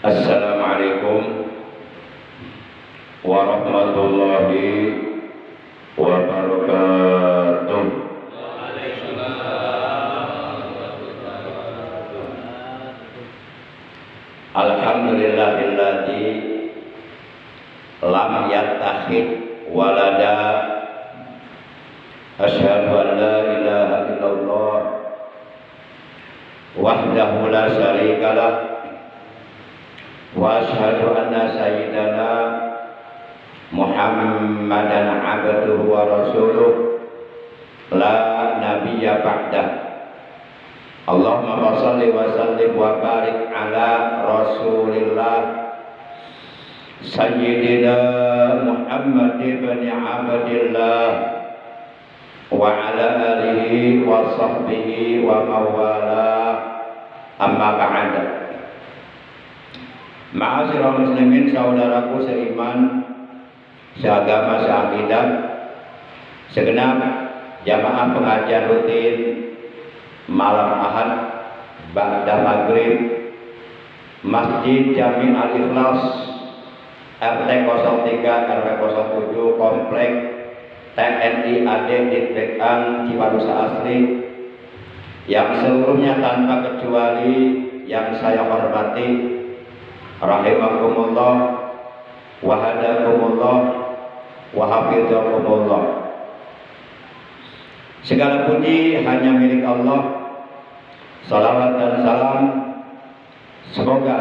Assalamualaikum warahmatullahi wabarakatuh. Alhamdulillahilladzi lam yattakhid walada. Asyhadu an la ilaha illallah wahdahu la syarikalah wa asyhadu anna sayyidana Muhammadan abduhu wa rasuluh la nabiyya ba'dah. Allahumma shalli wa sallim wa barik ala rasulillah sayyidina Muhammad ibn Abdillah wa ala alihi wa sahbihi wa mawala, amma ba'd. Ma'asyiral muslimin, saudaraku seiman, seagama, seakidah, segenap jamaah pengajian rutin malam Ahad ba'da maghrib Masjid Jami Al-Ikhlas RT 03 RW 07 Komplek TNI AD Ditbekang Ciparusa Asri, yang seluruhnya tanpa kecuali yang saya hormati, rahimakumullah wa hadakumullah wa hafizakumullah. Segala puji hanya milik Allah. Salawat dan salam semoga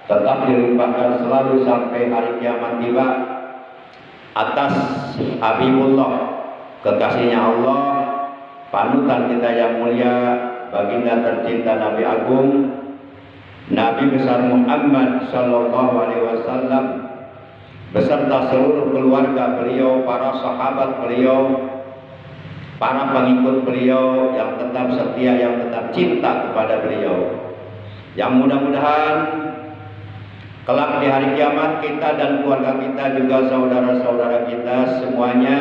tetap dilimpahkan selalu sampai hari kiamat tiba atas Habibullah, kekasihnya Allah, panutan kita yang mulia, baginda tercinta Nabi Agung, Nabi besar Muhammad sallallahu alaihi wasallam, beserta seluruh keluarga beliau, para sahabat beliau, para pengikut beliau yang tetap setia, yang tetap cinta kepada beliau, yang mudah-mudahan kelak di hari kiamat kita dan keluarga kita, juga saudara-saudara kita semuanya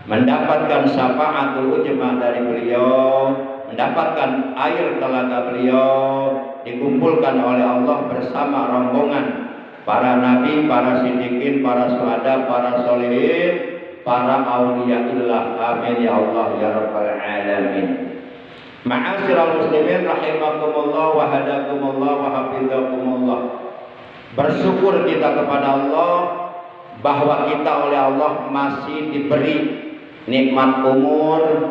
mendapatkan syafaatul ujmah dari beliau, mendapatkan air telaga beliau, dikumpulkan oleh Allah bersama rombongan para nabi, para siddiqin, para syuhada, para sholihin, para auliyaillah. Amin ya Allah ya rabbal alamin. Ma'asyiral muslimin rahimakumullah wa hadakumullah wa hafizakumullah. Bersyukur kita kepada Allah bahwa kita oleh Allah masih diberi nikmat umur,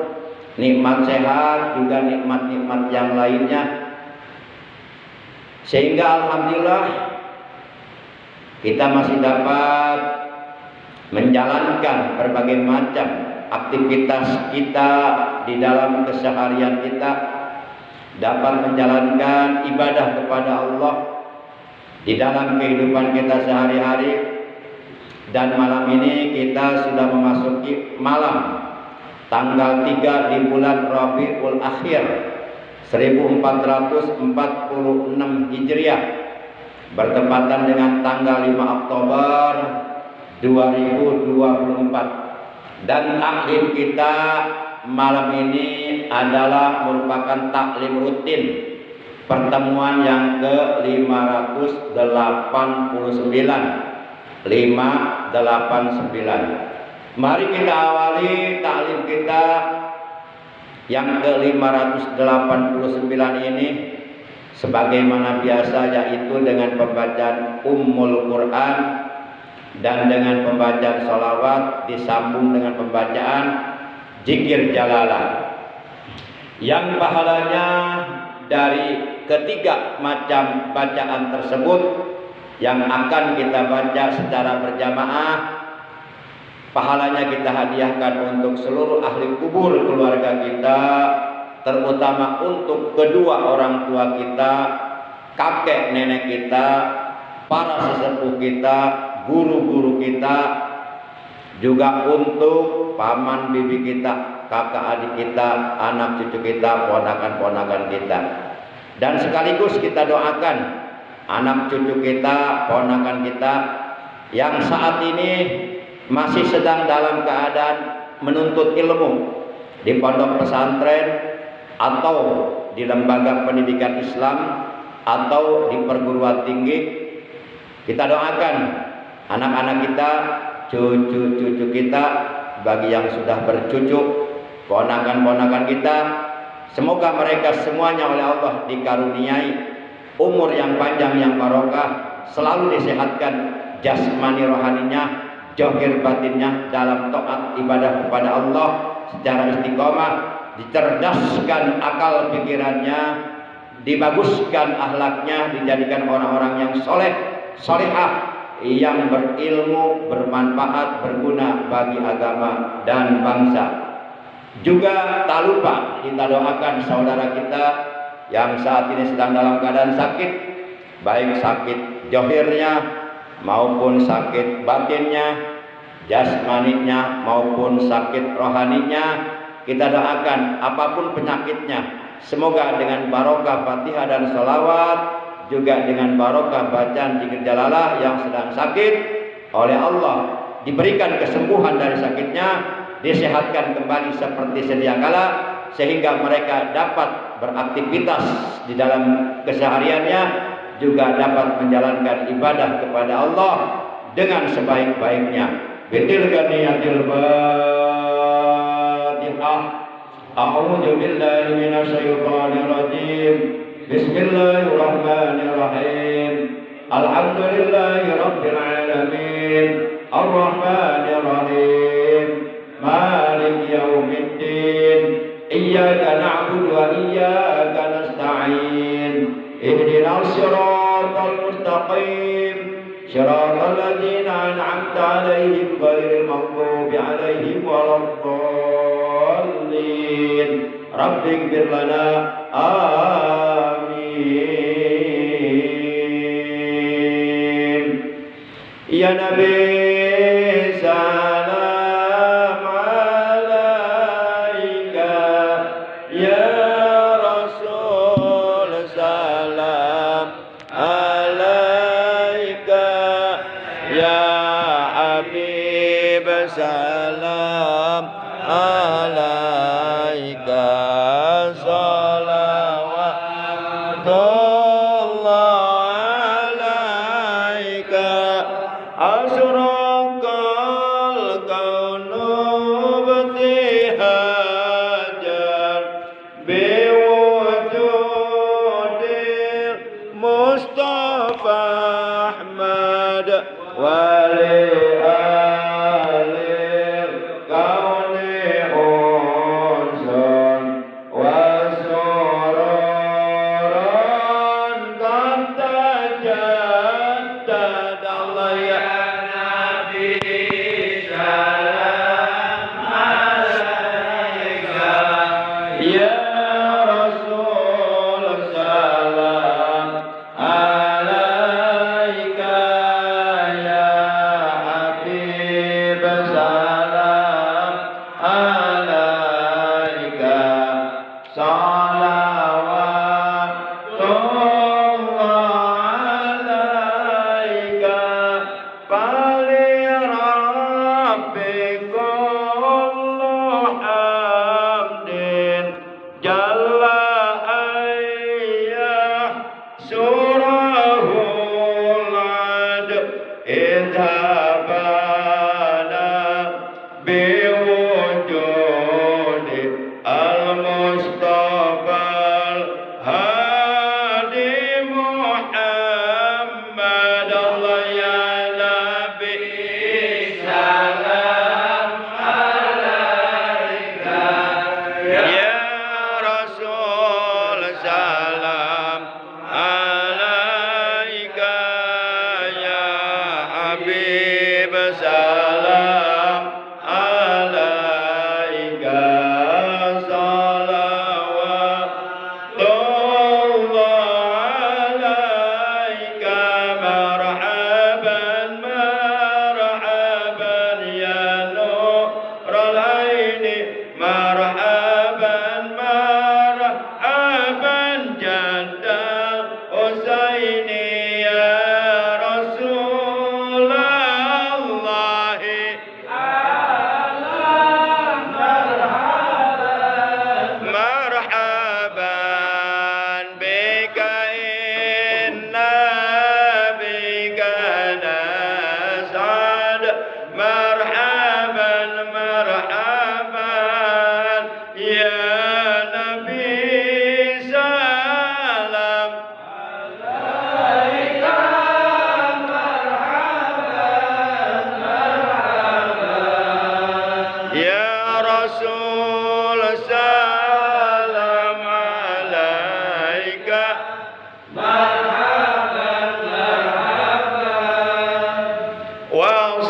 nikmat sehat, juga nikmat-nikmat yang lainnya, sehingga alhamdulillah kita masih dapat menjalankan berbagai macam aktivitas kita di dalam keseharian kita, dapat menjalankan ibadah kepada Allah di dalam kehidupan kita sehari-hari. Dan malam ini kita sudah memasuki malam tanggal 3 di bulan Rabiul Akhir 1446 Hijriah, bertepatan dengan tanggal 5 Oktober 2024. Dan taklim kita malam ini adalah merupakan taklim rutin, pertemuan yang ke-589. Mari kita awali taklim kita yang ke-589 ini sebagaimana biasa, yaitu dengan pembacaan Ummul Quran dan dengan pembacaan sholawat disambung dengan pembacaan zikir jalalah, yang pahalanya dari ketiga macam bacaan tersebut yang akan kita baca secara berjamaah, pahalanya kita hadiahkan untuk seluruh ahli kubur keluarga kita, terutama untuk kedua orang tua kita, kakek nenek kita, para sesepuh kita, guru-guru kita, juga untuk paman bibi kita, kakak adik kita, anak cucu kita, ponakan-ponakan kita. Dan sekaligus kita doakan anak cucu kita, ponakan kita yang saat ini masih sedang dalam keadaan menuntut ilmu di pondok pesantren atau di lembaga pendidikan Islam, atau di perguruan tinggi. Kita doakan anak-anak kita, cucu-cucu kita, bagi yang sudah bercucu, ponakan-ponakan kita, semoga mereka semuanya oleh Allah dikaruniai umur yang panjang yang barokah, selalu disehatkan jasmani rohaninya, zahir batinnya dalam taat ibadah kepada Allah secara istiqomah, dicerdaskan akal pikirannya, dibaguskan akhlaknya, dijadikan orang-orang yang soleh, solehah, yang berilmu, bermanfaat, berguna bagi agama dan bangsa. Juga tak lupa kita doakan saudara kita yang saat ini sedang dalam keadaan sakit, baik sakit zahirnya maupun sakit batinnya, jasmaninya maupun sakit rohaninya. Kita doakan apapun penyakitnya, semoga dengan barokah Fatihah dan sholawat, juga dengan barokah bacaan zikir jalalah yang sedang sakit, oleh Allah diberikan kesembuhan dari sakitnya, disehatkan kembali seperti sedia kala, sehingga mereka dapat beraktivitas di dalam kesehariannya, juga dapat menjalankan ibadah kepada Allah dengan sebaik-baiknya. Bitilka niyatil Fatihah. A'udzu billahi minasy syaithanir rajim. Bismillahirrahmanirrahim. Alhamdulillahi rabbil alamin. Ar-Rahmanir Rahim. Maliki yaumiddin. Iyyaka na'budu wa iyyaka nasta'in. Ihdinas siratal mustaqim. Shiratal ladzina an'amta 'alaihim ghairil maghdubi 'alaihim waladdallin. Rabbighfir lana. Amin. Ya Nabi salam alaika, ya Rasul salam alaika, ya Habib salam alaika, salawatullah alaika, asraqal kaunu btihajan biwujudil Mustafa Ahmad wali alil kauni Ya Nabi salam alaika marhaban marhaban. Ya Rasul salam alaika marhaban marhaban. Wa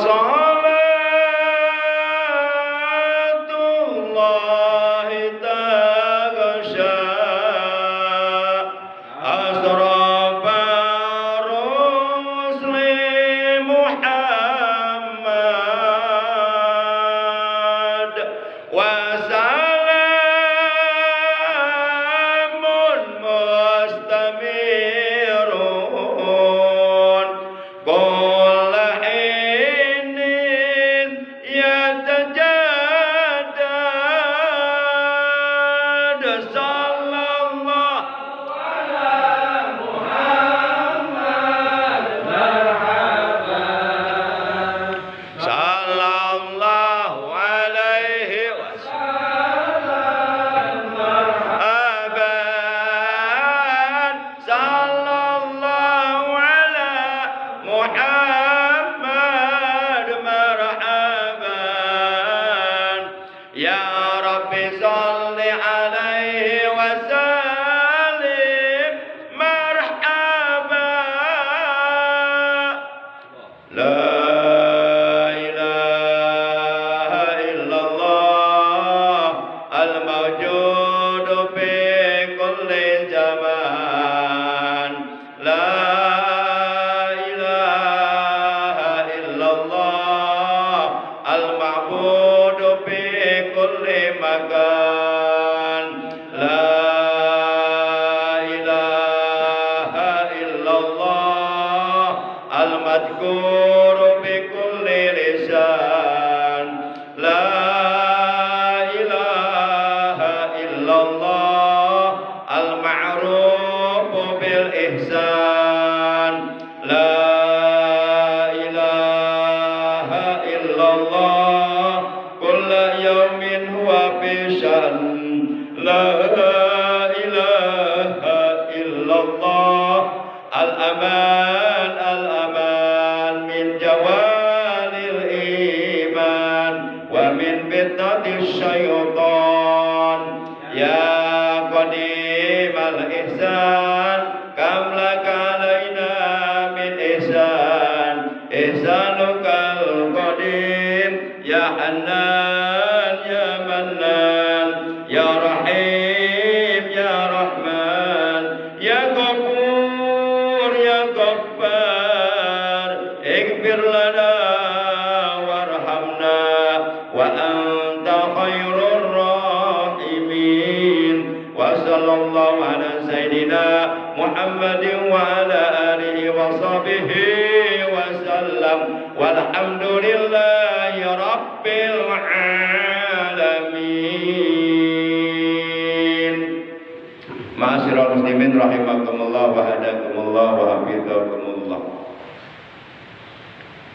Ma'asyiral muslimin rahimakumullah wa hadakumullah wa hafizakumullah.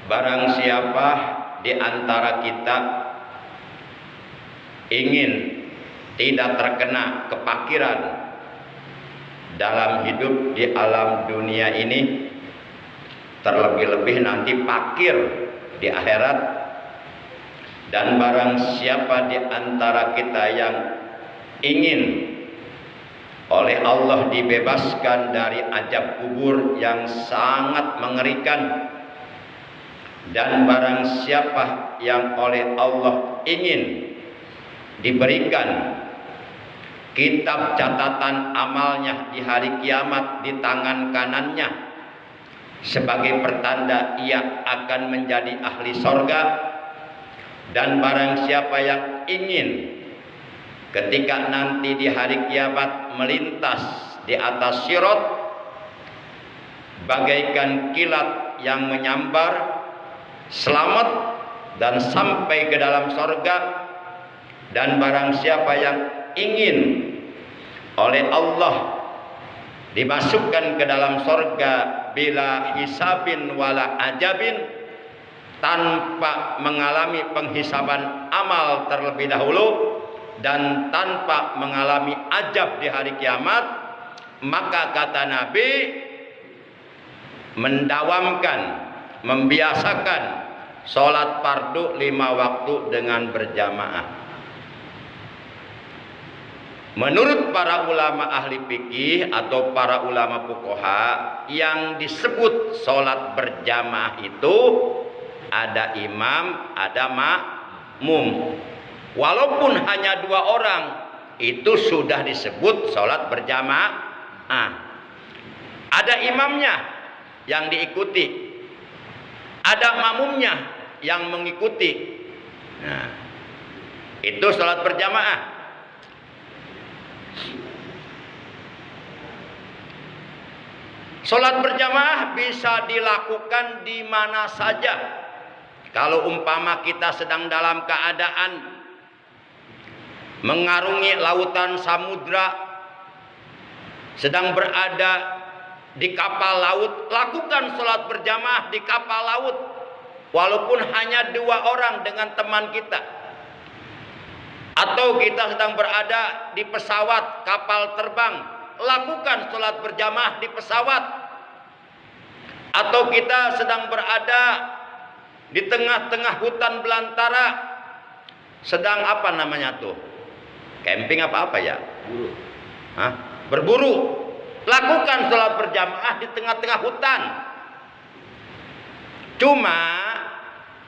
Barang siapa di antara kita ingin tidak terkena kepakiran dalam hidup di alam dunia ini, terlebih-lebih nanti pakir di akhirat, dan barang siapa di antara kita yang ingin oleh Allah dibebaskan dari azab kubur yang sangat mengerikan, dan barang siapa yang oleh Allah ingin diberikan kitab catatan amalnya di hari kiamat di tangan kanannya sebagai pertanda ia akan menjadi ahli sorga, dan barang siapa yang ingin ketika nanti di hari kiamat melintas di atas sirat bagaikan kilat yang menyambar, selamat dan sampai ke dalam sorga, dan barang siapa yang ingin oleh Allah dimasukkan ke dalam sorga bila hisabin wala ajabin, tanpa mengalami penghisaban amal terlebih dahulu, dan tanpa mengalami ajab di hari kiamat, maka kata Nabi, mendawamkan, membiasakan sholat fardu 5 waktu dengan berjamaah. Menurut para ulama ahli fikih atau para ulama fuqaha, yang disebut sholat berjamaah itu ada imam, ada makmum. Walaupun hanya 2 orang, itu sudah disebut sholat berjamaah. Ada imamnya yang diikuti, ada makmumnya yang mengikuti. Nah, itu sholat berjamaah. Sholat berjamaah bisa dilakukan di mana saja. Kalau umpama kita sedang dalam keadaan mengarungi lautan samudra, sedang berada di kapal laut, lakukan sholat berjamaah di kapal laut. Walaupun hanya 2 orang dengan teman kita. Atau kita sedang berada di pesawat, kapal terbang, lakukan sholat berjamaah di pesawat. Atau kita sedang berada di tengah-tengah hutan belantara, sedang apa namanya tuh? Camping apa ya? Berburu. Lakukan sholat berjamaah di tengah-tengah hutan. Cuma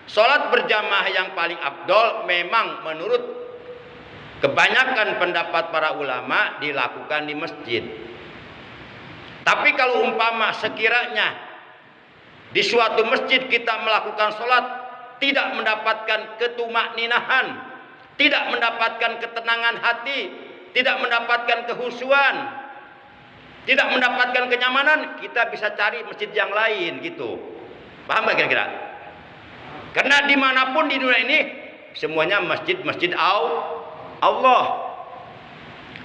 sholat berjamaah yang paling afdol memang menurut kebanyakan pendapat para ulama dilakukan di masjid. Tapi kalau umpama sekiranya di suatu masjid kita melakukan sholat tidak mendapatkan ketumakninahan, tidak mendapatkan ketenangan hati, tidak mendapatkan kehusuan, tidak mendapatkan kenyamanan, kita bisa cari masjid yang lain gitu. Paham gak kira-kira? Karena dimanapun di dunia ini semuanya masjid-masjid Allah.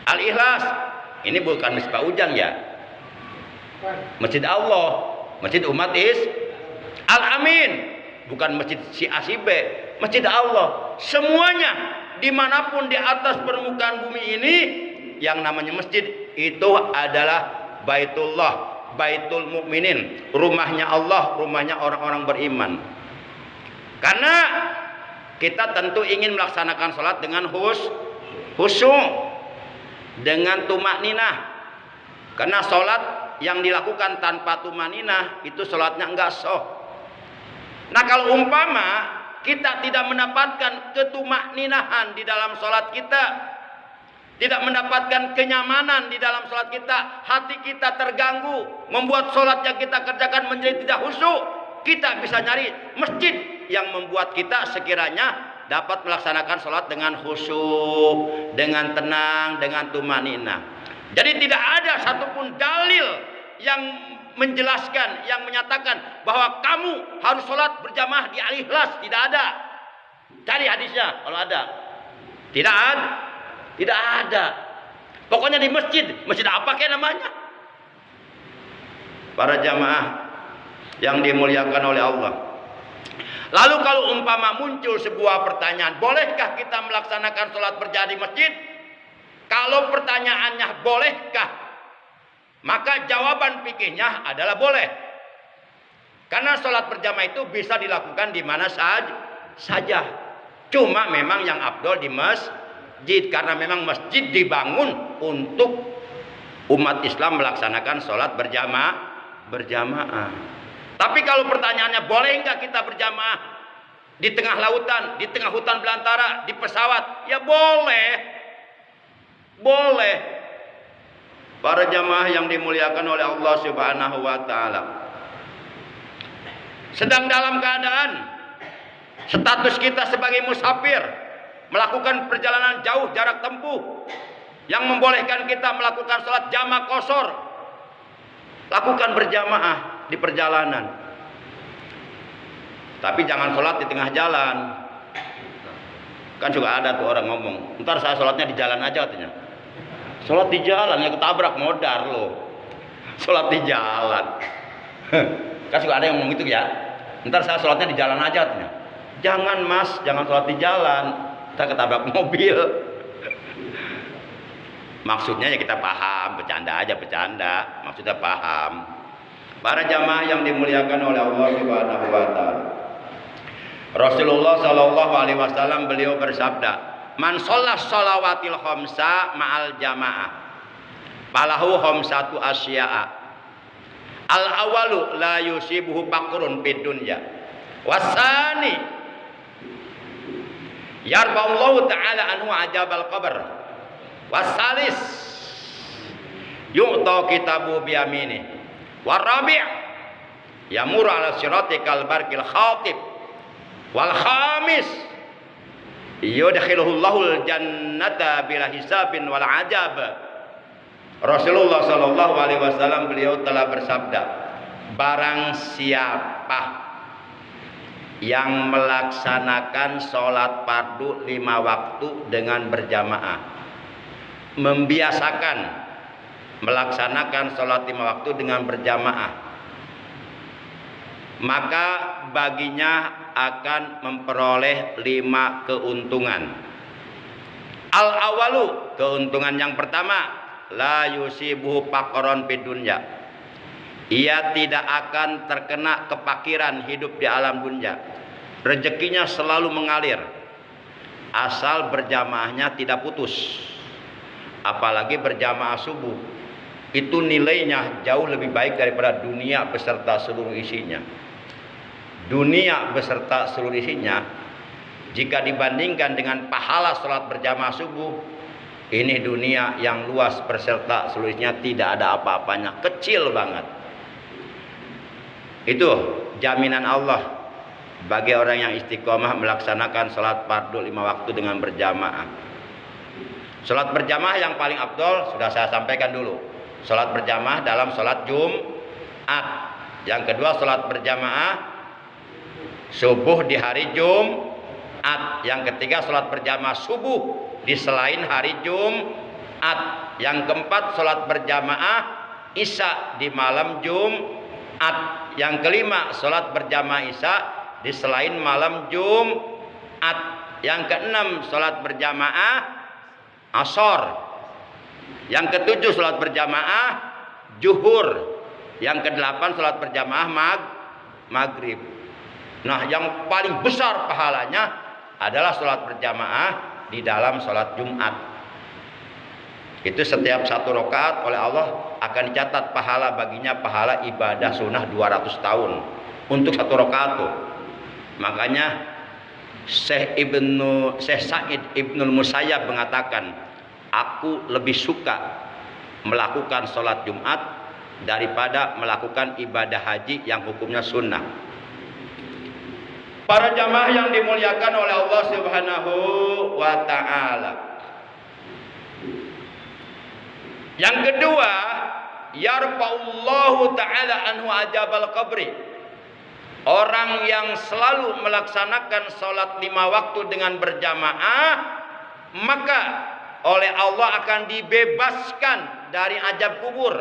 Al-Ikhlas ini bukan masjid Pak Ujang ya, masjid Allah, masjid umat Al-Amin, bukan masjid si A si B, masjid Allah. Semuanya dimanapun di atas permukaan bumi ini yang namanya masjid itu adalah Baitullah, Baitul Mukminin, rumahnya Allah, rumahnya orang-orang beriman. Karena kita tentu ingin melaksanakan sholat dengan khusyuk, dengan tumakninah. Karena sholat yang dilakukan tanpa tumakninah itu sholatnya enggak sah. Nah, kalau umpama kita tidak mendapatkan ketumakninahan di dalam sholat kita, tidak mendapatkan kenyamanan di dalam sholat kita, hati kita terganggu, membuat sholat yang kita kerjakan menjadi tidak khusyuk, kita bisa nyari masjid yang membuat kita sekiranya dapat melaksanakan sholat dengan khusyuk, dengan tenang, dengan tumakninah. Jadi tidak ada satupun dalil yang menjelaskan, yang menyatakan bahwa kamu harus sholat berjamaah di Al-Ikhlas. Tidak ada. Cari hadisnya kalau ada. Tidak ada. Tidak ada. Pokoknya di masjid. Masjid apa kayak namanya? Para jamaah yang dimuliakan oleh Allah. Lalu kalau umpama muncul sebuah pertanyaan, bolehkah kita melaksanakan sholat berjamaah di masjid? Kalau pertanyaannya bolehkah, maka jawaban fikihnya adalah boleh. Karena sholat berjamaah itu bisa dilakukan di mana saja. Cuma memang yang afdol di masjid, karena memang masjid dibangun untuk umat Islam melaksanakan sholat berjamaah. Tapi kalau pertanyaannya boleh nggak kita berjamaah di tengah lautan, di tengah hutan belantara, di pesawat? Ya boleh. Boleh. Para jamaah yang dimuliakan oleh Allah Subhanahu wa taala. Sedang dalam keadaan status kita sebagai musafir, melakukan perjalanan jauh jarak tempuh yang membolehkan kita melakukan sholat jamaah qashar. Lakukan berjamaah di perjalanan. Tapi jangan sholat di tengah jalan. Kan juga ada tuh orang ngomong, ntar saya sholatnya di jalan aja katanya. Sholat di jalan, ya ketabrak modar loh. Sholat di jalan. Kan juga ada yang ngomong gitu ya. Ntar saya sholatnya di jalan aja katanya. Jangan mas, jangan sholat di jalan. Ntar ketabrak mobil. Maksudnya ya kita paham, bercanda aja bercanda, maksudnya paham. Para jamaah yang dimuliakan oleh Allah Subhanahu wa taala. Rasulullah sallallahu alaihi wasallam beliau bersabda, "Man shollas shalawatil khamsa ma'al jamaah, falahu khamsatu asya'a. Al awalu la yusibuhu faqrun fid dunya. Wasani yarba'allahu ta'ala anhu ajabal qabr. Wasalis yu'ta kitabu biyamini. Warabi' yamuru ala sirati kal barqil khatib. Wal khamis yudkhiluhullahul jannata bila hisabin wal ajab." Rasulullah sallallahu alaihi wasallam beliau telah bersabda, barang siapa yang melaksanakan sholat fardu 5 waktu dengan berjamaah, membiasakan melaksanakan sholat 5 waktu dengan berjamaah, maka baginya akan memperoleh 5 keuntungan. Al awalu, keuntungan yang pertama, la yusibuhu faqron fid dunya. Ia tidak akan terkena kepakiran hidup di alam dunia. Rezekinya selalu mengalir asal berjamaahnya tidak putus. Apalagi berjamaah subuh, itu nilainya jauh lebih baik daripada dunia beserta seluruh isinya. Dunia beserta seluruh isinya, jika dibandingkan dengan pahala sholat berjamaah subuh, ini dunia yang luas beserta seluruhnya tidak ada apa-apanya, kecil banget. Itu jaminan Allah bagi orang yang istiqomah melaksanakan sholat fardu 5 waktu dengan berjamaah. Sholat berjamaah yang paling afdol sudah saya sampaikan dulu. Sholat berjamaah dalam sholat Jumat. Yang kedua, sholat berjamaah subuh di hari Jumat. Yang ketiga, sholat berjamaah subuh di selain hari Jumat. Yang keempat, sholat berjamaah Isya di malam Jumat. Yang kelima, sholat berjamaah Isya di selain malam Jumat. Yang keenam, sholat berjamaah Ashor. Yang ketujuh, sholat berjamaah Zuhur. Yang kedelapan, sholat berjamaah Maghrib. Nah, yang paling besar pahalanya adalah sholat berjamaah di dalam sholat Jumat. Itu setiap 1 rakaat oleh Allah akan dicatat pahala baginya, pahala ibadah sunnah 200 tahun untuk 1 rakaat tuh. Makanya Syekh Sa'id Ibnul Musayyab mengatakan, aku lebih suka melakukan sholat Jumat daripada melakukan ibadah haji yang hukumnya sunnah. Para jamaah yang dimuliakan oleh Allah Subhanahu wa ta'ala. Yang kedua, yarfa'ullahu ta'ala anhu ajabal qabri. Orang yang selalu melaksanakan sholat 5 waktu dengan berjamaah, maka oleh Allah akan dibebaskan dari azab kubur.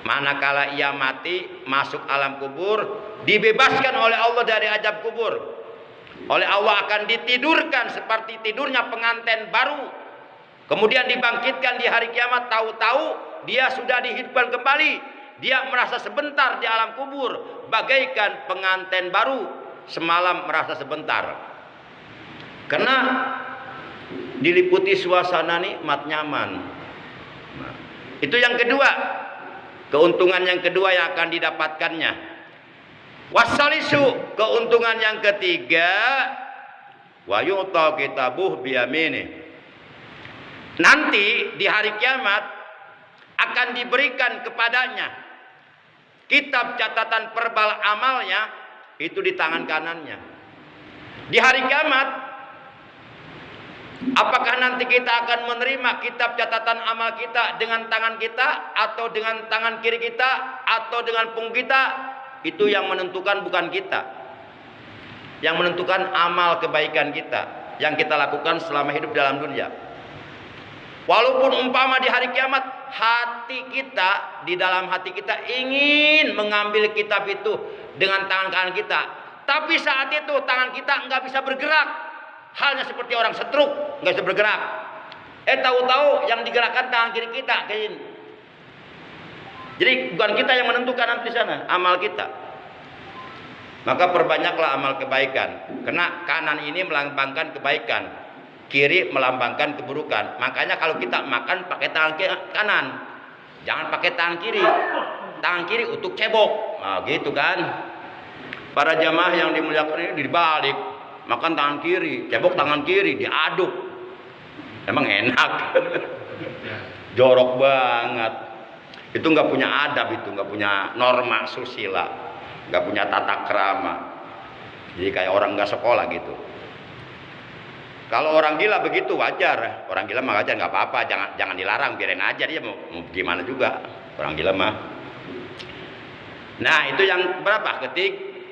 Manakala ia mati masuk alam kubur, dibebaskan oleh Allah dari azab kubur. Oleh Allah akan ditidurkan seperti tidurnya pengantin baru. Kemudian dibangkitkan di hari kiamat, tahu-tahu dia sudah dihidupkan kembali. Dia merasa sebentar di alam kubur, bagaikan pengantin baru semalam merasa sebentar. Karena diliputi suasana nikmat nyaman. Nah, itu yang kedua, keuntungan yang kedua yang akan didapatkannya. Wasalisu, keuntungan yang ketiga, wa yu'ta kitabuh biyamini. Nanti di hari kiamat akan diberikan kepadanya kitab catatan perbal amalnya, itu di tangan kanannya. Di hari kiamat, apakah nanti kita akan menerima kitab catatan amal kita dengan tangan kita, atau dengan tangan kiri kita, atau dengan punggung kita? Itu yang menentukan bukan kita. Yang menentukan amal kebaikan kita yang kita lakukan selama hidup dalam dunia. Walaupun umpama di hari kiamat hati kita, di dalam hati kita ingin mengambil kitab itu dengan tangan kanan kita, tapi saat itu tangan kita nggak bisa bergerak, halnya seperti orang stroke, nggak bisa bergerak. Tahu-tahu yang digerakkan tangan kiri kita kayak ini. Jadi bukan kita yang menentukan nanti di sana, amal kita. Maka perbanyaklah amal kebaikan. Karena kanan ini melambangkan kebaikan, kiri melambangkan keburukan. Makanya kalau kita makan pakai tangan kanan, jangan pakai tangan kiri. Tangan kiri untuk cebok. Nah, gitu kan. Para jamaah yang dimuliakan ini dibalik, makan tangan kiri, cebok tangan kiri, diaduk. Emang enak. Jorok banget. Itu nggak punya adab, itu nggak punya norma susila, nggak punya tata krama. Jadi kayak orang nggak sekolah gitu. Kalau orang gila begitu wajar. Orang gila mah wajar, nggak apa-apa, jangan dilarang, biarin aja dia mau gimana juga. Orang gila mah. Nah, itu yang berapa?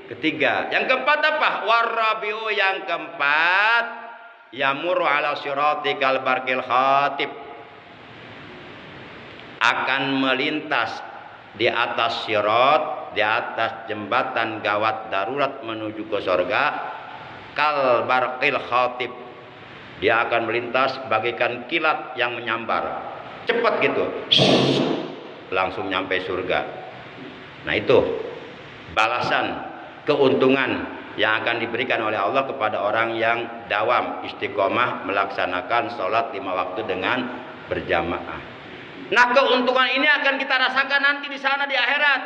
Ketiga. Yang keempat apa? Warabiu, yang keempat, yamuru ala siratikal barqil khatib, akan melintas di atas sirat, di atas jembatan gawat darurat menuju ke surga, kal barqil khatib, dia akan melintas bagaikan kilat yang menyambar, cepat gitu, langsung nyampe surga. Nah, itu balasan keuntungan yang akan diberikan oleh Allah kepada orang yang dawam istiqomah melaksanakan sholat 5 waktu dengan berjamaah. Nah, keuntungan ini akan kita rasakan nanti di sana di akhirat.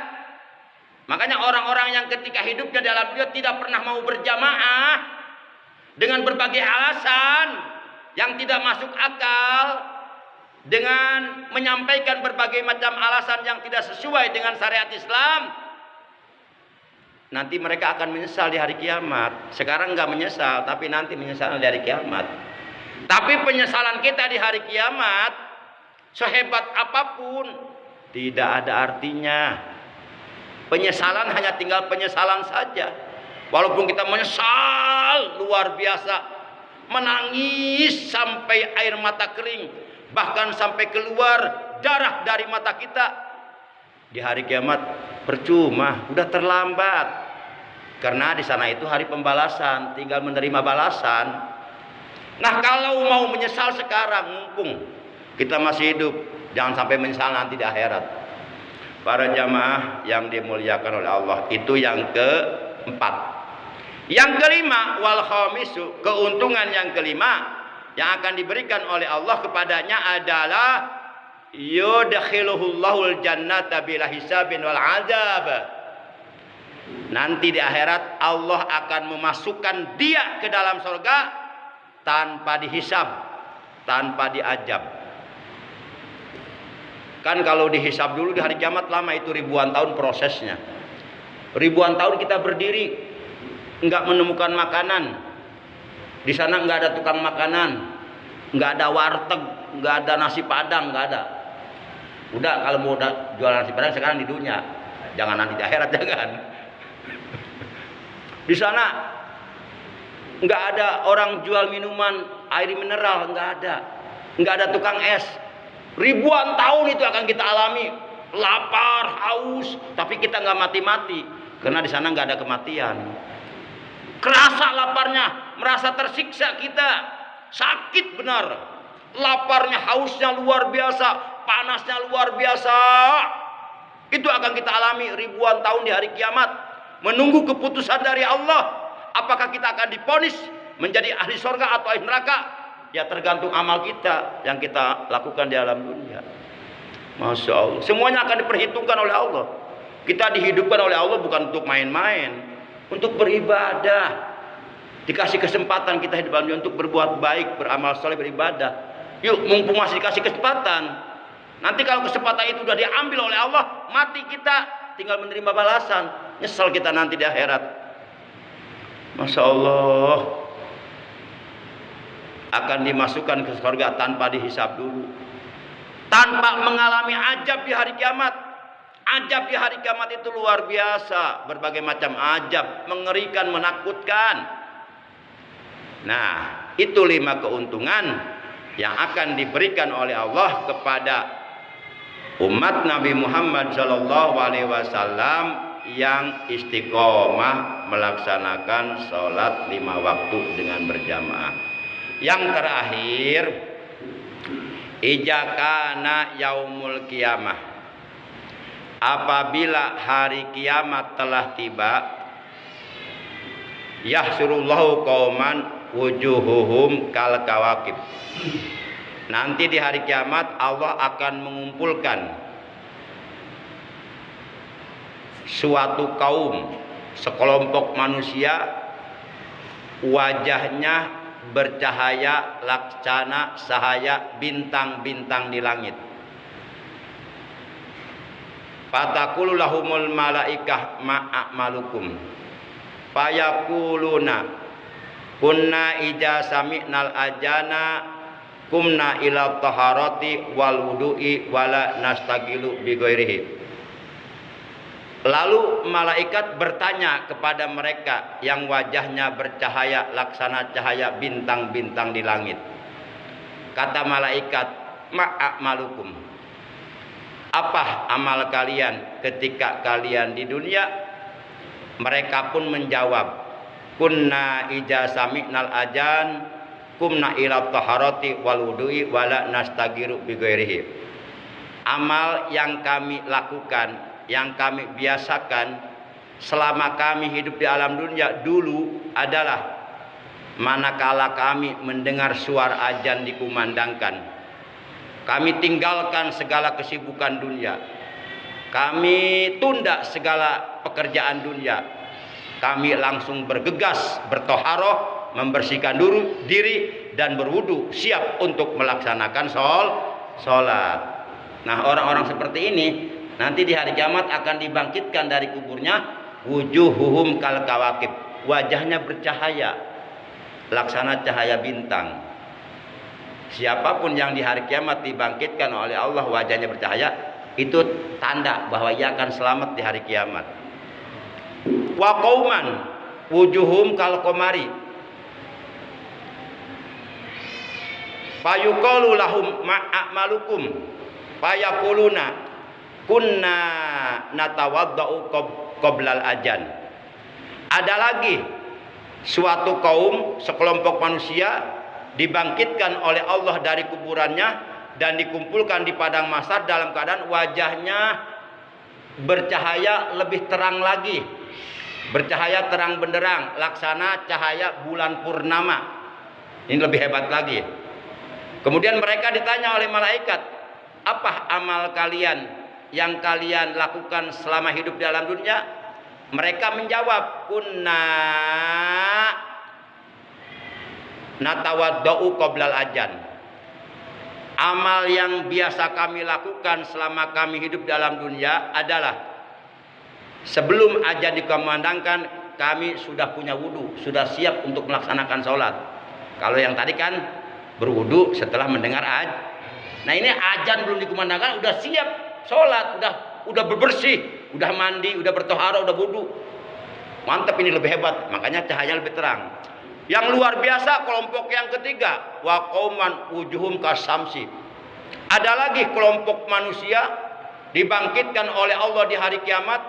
Makanya orang-orang yang ketika hidupnya dalam dunia tidak pernah mau berjamaah dengan berbagai alasan yang tidak masuk akal, dengan menyampaikan berbagai macam alasan yang tidak sesuai dengan syariat Islam, nanti mereka akan menyesal di hari kiamat. Sekarang nggak menyesal, tapi nanti menyesal di hari kiamat. Tapi penyesalan kita di hari kiamat, sehebat apapun, tidak ada artinya. Penyesalan hanya tinggal penyesalan saja. Walaupun kita menyesal luar biasa, menangis sampai air mata kering, bahkan sampai keluar darah dari mata kita, di hari kiamat percuma, udah terlambat. Karena di sana itu hari pembalasan, tinggal menerima balasan. Nah, kalau mau menyesal sekarang, mumpung kita masih hidup, jangan sampai menyesal nanti di akhirat. Para jamaah yang dimuliakan oleh Allah, itu yang keempat. Yang kelima, wal khamisu, keuntungan yang kelima yang akan diberikan oleh Allah kepadanya adalah yudkhiluhullahul jannata bila hisabin wal azab. Nanti di akhirat Allah akan memasukkan dia ke dalam surga tanpa dihisab, tanpa diazab. Kan kalau dihisab dulu di hari kiamat lama, itu ribuan tahun prosesnya. Ribuan tahun kita berdiri, nggak menemukan makanan. Di sana nggak ada tukang makanan, nggak ada warteg, nggak ada nasi padang, nggak ada. Udah, kalau mau jualan nasi padang sekarang di dunia, jangan nanti di akhirat, jangan. Di sana nggak ada orang jual minuman air mineral, nggak ada, nggak ada tukang es. Ribuan tahun itu akan kita alami, lapar, haus, tapi kita nggak mati-mati, karena di sana nggak ada kematian. Kerasa laparnya, merasa tersiksa kita, sakit benar, laparnya, hausnya luar biasa, panasnya luar biasa. Itu akan kita alami ribuan tahun di hari kiamat, menunggu keputusan dari Allah. Apakah kita akan divonis menjadi ahli surga atau ahli neraka? Ya tergantung amal kita yang kita lakukan di alam dunia. Masya Allah, semuanya akan diperhitungkan oleh Allah. Kita dihidupkan oleh Allah bukan untuk main-main, untuk beribadah. Dikasih kesempatan kita hidup dunia untuk berbuat baik, beramal soleh, beribadah. Yuk, mumpung masih dikasih kesempatan. Nanti kalau kesempatan itu sudah diambil oleh Allah, mati kita, tinggal menerima balasan. Nyesal kita nanti di akhirat. Masya Allah, akan dimasukkan ke surga tanpa dihisab dulu, tanpa mengalami ajab di hari kiamat. Ajab di hari kiamat itu luar biasa, berbagai macam ajab, mengerikan, menakutkan. Nah, itu 5 keuntungan yang akan diberikan oleh Allah kepada umat Nabi Muhammad SAW yang istiqomah melaksanakan sholat 5 waktu dengan berjamaah. Yang terakhir, Ijakana yaumul kiamah, apabila hari kiamat telah tiba, yahsurullahu qauman wujuhuhum kal kawakib. Nanti di hari kiamat Allah akan mengumpulkan suatu kaum, sekelompok manusia, wajahnya bercahaya laksana sahaya bintang-bintang di langit. Fataqulu lahumul malaikah ma'amalukum fayaquluna kunna ija sami'nal ajana kumna ila taharati wal wudu'i wala nastagilu bi ghairihi. Lalu malaikat bertanya kepada mereka yang wajahnya bercahaya laksana cahaya bintang-bintang di langit. Kata malaikat, ma'amalukum, apa amal kalian ketika kalian di dunia? Mereka pun menjawab, kunna ija sami'nal ajan kumna ila taharati wal wudu'i wala nastagiru bi ghairihi. Amal yang kami lakukan, yang kami biasakan selama kami hidup di alam dunia dulu adalah manakala kami mendengar suara azan dikumandangkan, kami tinggalkan segala kesibukan dunia, kami tunda segala pekerjaan dunia, kami langsung bergegas bertoharoh, membersihkan diri dan berwudu, siap untuk melaksanakan sholat. Nah, orang-orang seperti ini nanti di hari kiamat akan dibangkitkan dari kuburnya, wujuhuhum kal kawakib, wajahnya bercahaya laksana cahaya bintang. Siapapun yang di hari kiamat dibangkitkan oleh Allah wajahnya bercahaya, itu tanda bahwa ia akan selamat di hari kiamat. Wa qauman wujuhum kal qamari fayuqalu lahum ma'amalukum fayaquluna kunna natawaddau qoblal ajan. Ada lagi suatu kaum, sekelompok manusia dibangkitkan oleh Allah dari kuburannya dan dikumpulkan di padang mahsyar dalam keadaan wajahnya bercahaya lebih terang lagi, bercahaya terang benderang laksana cahaya bulan purnama. Ini lebih hebat lagi. Kemudian mereka ditanya oleh malaikat, apa amal kalian yang kalian lakukan selama hidup di alam dunia? Mereka menjawab, kunna natawaddau qoblal ajan. Amal yang biasa kami lakukan selama kami hidup di alam dunia adalah sebelum azan dikumandangkan kami sudah punya wudu, sudah siap untuk melaksanakan sholat. Kalau yang tadi kan berwudu setelah mendengar azan. Nah, ini azan belum dikumandangkan udah siap sholat, udah bebersih, udah mandi, udah bertohara, udah wudu. Mantap, ini lebih hebat, makanya cahaya lebih terang. Yang luar biasa kelompok yang ketiga, wa qauman wujuhum kasamsi. Ada lagi kelompok manusia dibangkitkan oleh Allah di hari kiamat,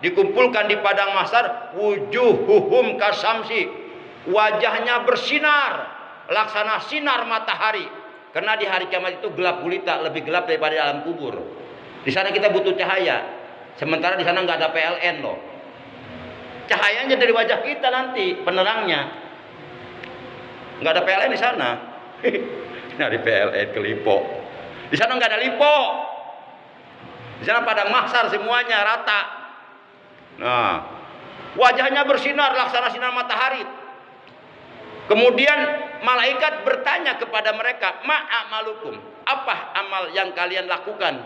dikumpulkan di padang mahsyar, wujuhuhum kasamsi, wajahnya bersinar laksana sinar matahari. Karena di hari kiamat itu gelap gulita, lebih gelap daripada di alam kubur. Di sana kita butuh cahaya, sementara di sana nggak ada PLN loh. Cahayanya dari wajah kita nanti, penerangnya. Nggak ada PLN di sana. Dari PLN ke Lipo. Di sana nggak ada Lipo. Di sana padang mahsyar semuanya rata. Nah, wajahnya bersinar laksana sinar matahari. Kemudian malaikat bertanya kepada mereka, ma'amalukum, apa amal yang kalian lakukan,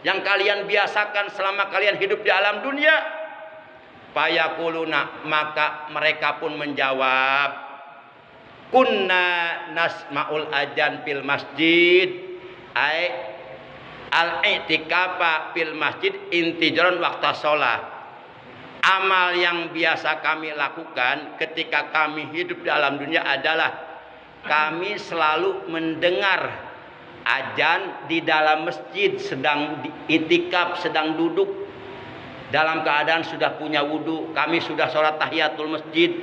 yang kalian biasakan selama kalian hidup di alam dunia? Fayaquluna, maka mereka pun menjawab, kunna nasma'ul ajan fil masjid, ai al-i'tikafa fil masjid intijaran waktu sholat. Amal yang biasa kami lakukan ketika kami hidup di alam dunia adalah kami selalu mendengar azan di dalam masjid, sedang itikaf, sedang duduk dalam keadaan sudah punya wudu, kami sudah sholat tahiyatul masjid.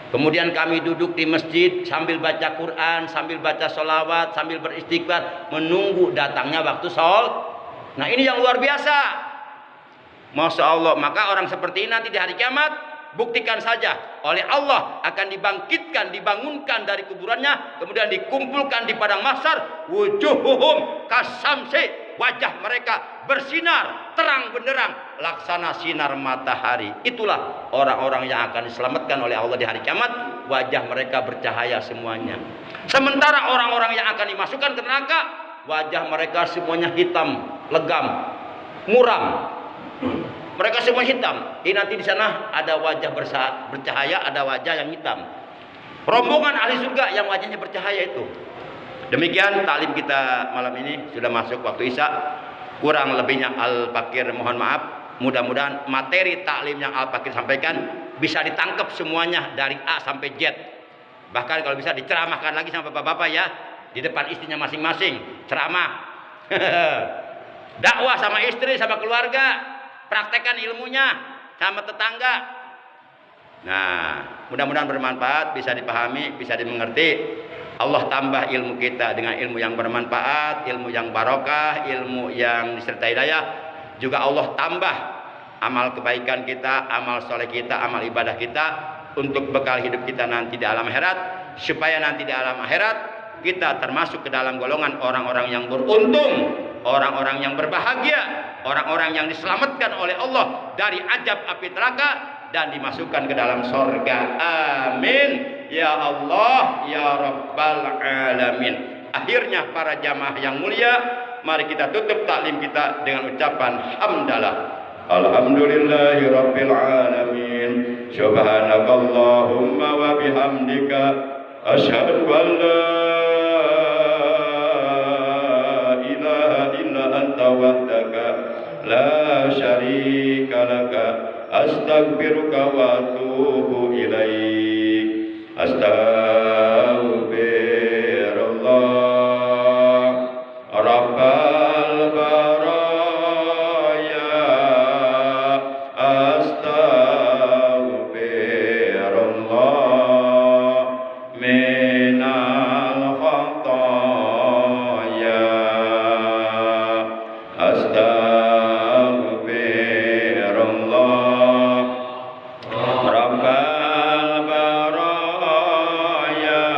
Kemudian kami duduk di masjid sambil baca Quran, sambil baca sholawat, sambil beristighfar, menunggu datangnya waktu sholat. Nah ini yang luar biasa. Masya Allah. Maka orang seperti ini nanti di hari kiamat, buktikan saja oleh Allah akan dibangkitkan, dibangunkan dari kuburannya, kemudian dikumpulkan di padang mahsyar. Wujuhuhum kasamsi, wajah mereka bersinar terang benderang laksana sinar matahari. Itulah orang-orang yang akan diselamatkan oleh Allah di hari kiamat. Wajah mereka bercahaya semuanya. Sementara orang-orang yang akan dimasukkan ke neraka, wajah mereka semuanya hitam, legam, muram. Mereka semua hitam. Ini nanti di sana ada wajah bercahaya, ada wajah yang hitam. Rombongan ahli surga yang wajahnya bercahaya itu. Demikian taklim kita malam ini, sudah masuk waktu Isya. Kurang lebihnya Al-Fakir mohon maaf. Mudah-mudahan materi taklim yang Al-Fakir sampaikan bisa ditangkap semuanya dari A sampai Z. Bahkan kalau bisa diceramahkan lagi sama bapak-bapak ya, di depan istrinya masing-masing, ceramah. Dakwah sama istri, sama keluarga. Praktekkan ilmunya sama tetangga. Nah, mudah-mudahan bermanfaat, bisa dipahami, bisa dimengerti. Allah tambah ilmu kita dengan ilmu yang bermanfaat, ilmu yang barokah, ilmu yang disertai hidayah. Juga Allah tambah amal kebaikan kita, amal soleh kita, amal ibadah kita untuk bekal hidup kita nanti di alam akhirat, supaya nanti di alam akhirat kita termasuk ke dalam golongan orang-orang yang beruntung, orang-orang yang berbahagia, orang-orang yang diselamatkan oleh Allah dari azab api neraka dan dimasukkan ke dalam surga. Amin ya Allah ya Rabbal alamin. Akhirnya para jamaah yang mulia, mari kita tutup taklim kita dengan ucapan hamdalah. Alhamdulillahi rabbil alamin. Subhanakallahumma wa bihamdika asyhadu an la ilaha illa anta wahdaka la syarika laka astaghfiruka wa atubu ilaik. Astaghfirullah Rabbal baraya. Astaghfirullah minal khataya. Astaghfirullah Rabbal baraya.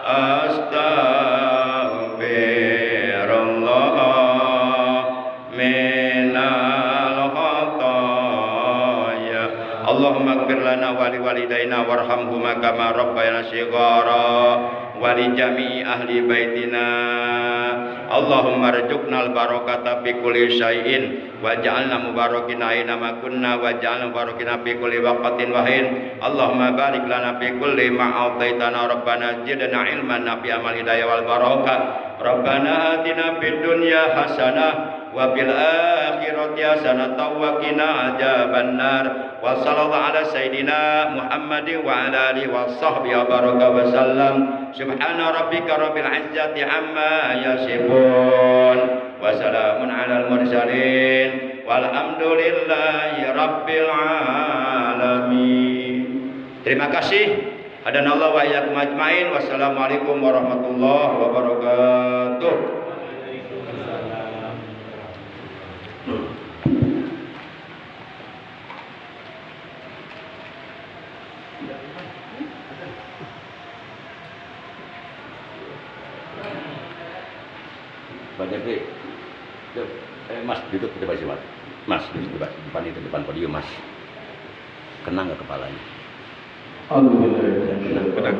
Astaghfirullah minal khataya. Allahumma ighfir lana wa li walidayna warhamhuma kama rabbayana shighara wa li jami'i ahli baitina. Allahumma rzuqnal barakata fi kulli syai'in waj'alna mubarakin aina ma kunna waj'alna mubarakin fi kulli waqtin wa hin. Allahumma barik lana fi kulli ma ataitana rabbana zidna ilman nafi amal hidayah wal barakah. Rabbana atina fid dunya hasanah wa fil akhirati hasanah wa qina adzabannar. Wa sallallahu ala sayidina Muhammadin wa ala alihi wa sahbihi wa baraka wa sallam. Subhana rabbika rabbil izzati amma yasifun wa salamun alal mursalin walhamdulillahi rabbil alamin. Terima kasih. Hadanallahu wa iyyakum ajmain. Wassalamualaikum warahmatullahi wabarakatuh. Pak Jeffrey, Mas duduk di depan sini, Mas. Mas duduk di depan itu, depan podium, Mas. Kena nggak kepalanya? Alhamdulillah. Kena.